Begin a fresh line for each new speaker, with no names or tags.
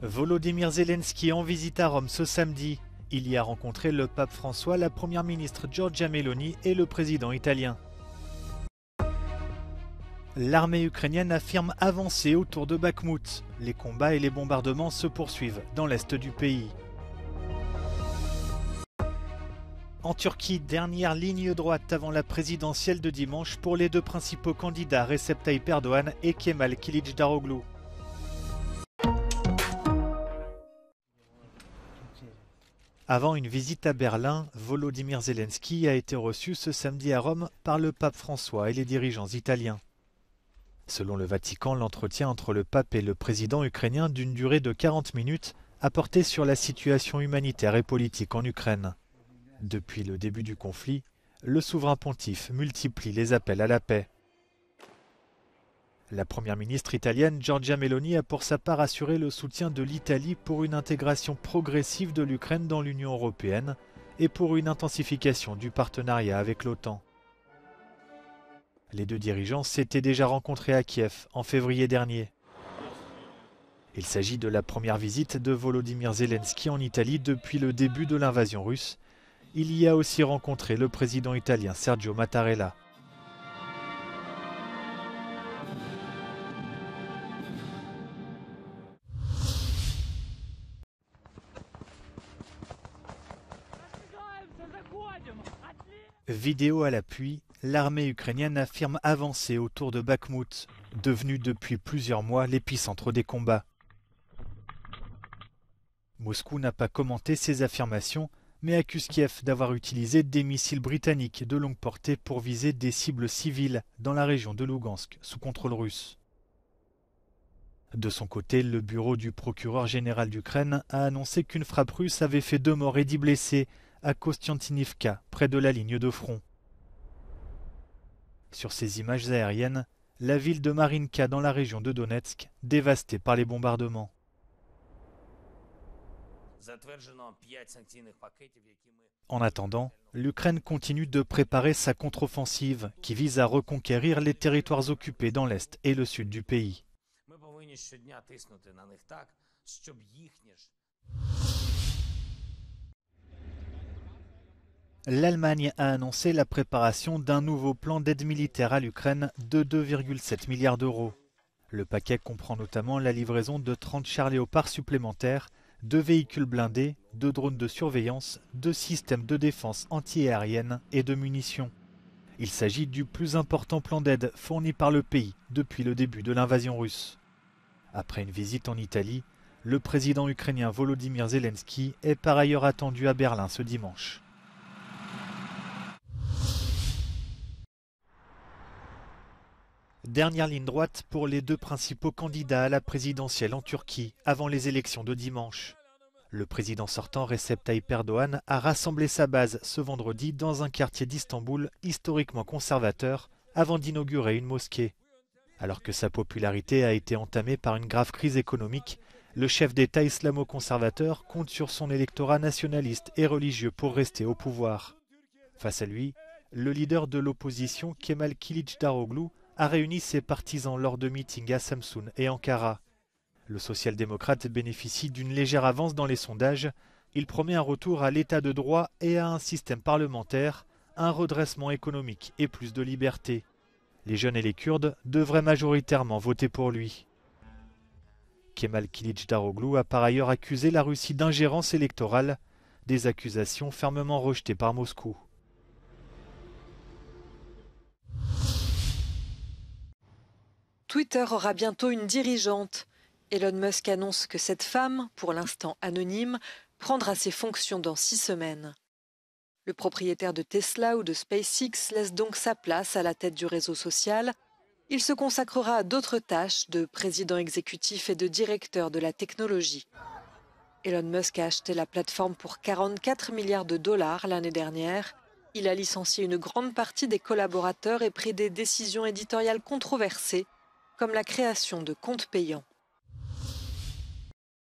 Volodymyr Zelensky en visite à Rome ce samedi. Il y a rencontré le pape François, la première ministre Giorgia Meloni et le président italien. L'armée ukrainienne affirme avancer autour de Bakhmout. Les combats et les bombardements se poursuivent dans l'est du pays. En Turquie, dernière ligne droite avant la présidentielle de dimanche pour les deux principaux candidats, Recep Tayyip Erdogan et Kemal Kılıçdaroğlu. Avant une visite à Berlin, Volodymyr Zelensky a été reçu ce samedi à Rome par le pape François et les dirigeants italiens. Selon le Vatican, l'entretien entre le pape et le président ukrainien d'une durée de 40 minutes a porté sur la situation humanitaire et politique en Ukraine. Depuis le début du conflit, le souverain pontife multiplie les appels à la paix. La première ministre italienne Giorgia Meloni a pour sa part assuré le soutien de l'Italie pour une intégration progressive de l'Ukraine dans l'Union européenne et pour une intensification du partenariat avec l'OTAN. Les deux dirigeants s'étaient déjà rencontrés à Kiev en février dernier. Il s'agit de la première visite de Volodymyr Zelensky en Italie depuis le début de l'invasion russe. Il y a aussi rencontré le président italien Sergio Mattarella. Vidéo à l'appui, l'armée ukrainienne affirme avancer autour de Bakhmout, devenu depuis plusieurs mois l'épicentre des combats. Moscou n'a pas commenté ces affirmations, mais accuse Kiev d'avoir utilisé des missiles britanniques de longue portée pour viser des cibles civiles dans la région de Lougansk, sous contrôle russe. De son côté, le bureau du procureur général d'Ukraine a annoncé qu'une frappe russe avait fait 2 morts et 10 blessés à Kostiantynivka, près de la ligne de front. Sur ces images aériennes, la ville de Marinka dans la région de Donetsk, dévastée par les bombardements. En attendant, l'Ukraine continue de préparer sa contre-offensive qui vise à reconquérir les territoires occupés dans l'est et le sud du pays. L'Allemagne a annoncé la préparation d'un nouveau plan d'aide militaire à l'Ukraine de 2,7 milliards d'euros. Le paquet comprend notamment la livraison de 30 chars Léopard supplémentaires, 2 véhicules blindés, 2 drones de surveillance, 2 systèmes de défense anti-aérienne et de munitions. Il s'agit du plus important plan d'aide fourni par le pays depuis le début de l'invasion russe. Après une visite en Italie, le président ukrainien Volodymyr Zelensky est par ailleurs attendu à Berlin ce dimanche. Dernière ligne droite pour les deux principaux candidats à la présidentielle en Turquie avant les élections de dimanche. Le président sortant Recep Tayyip Erdogan a rassemblé sa base ce vendredi dans un quartier d'Istanbul historiquement conservateur avant d'inaugurer une mosquée. Alors que sa popularité a été entamée par une grave crise économique, le chef d'État islamo-conservateur compte sur son électorat nationaliste et religieux pour rester au pouvoir. Face à lui, le leader de l'opposition Kemal Kılıçdaroğlu a réuni ses partisans lors de meetings à Samsun et Ankara. Le social-démocrate bénéficie d'une légère avance dans les sondages. Il promet un retour à l'état de droit et à un système parlementaire, un redressement économique et plus de liberté. Les jeunes et les Kurdes devraient majoritairement voter pour lui. Kemal Kılıçdaroğlu a par ailleurs accusé la Russie d'ingérence électorale, des accusations fermement rejetées par Moscou.
Twitter aura bientôt une dirigeante. Elon Musk annonce que cette femme, pour l'instant anonyme, prendra ses fonctions dans 6 semaines. Le propriétaire de Tesla ou de SpaceX laisse donc sa place à la tête du réseau social. Il se consacrera à d'autres tâches de président exécutif et de directeur de la technologie. Elon Musk a acheté la plateforme pour 44 milliards de dollars l'année dernière. Il a licencié une grande partie des collaborateurs et pris des décisions éditoriales controversées, comme la création de comptes payants.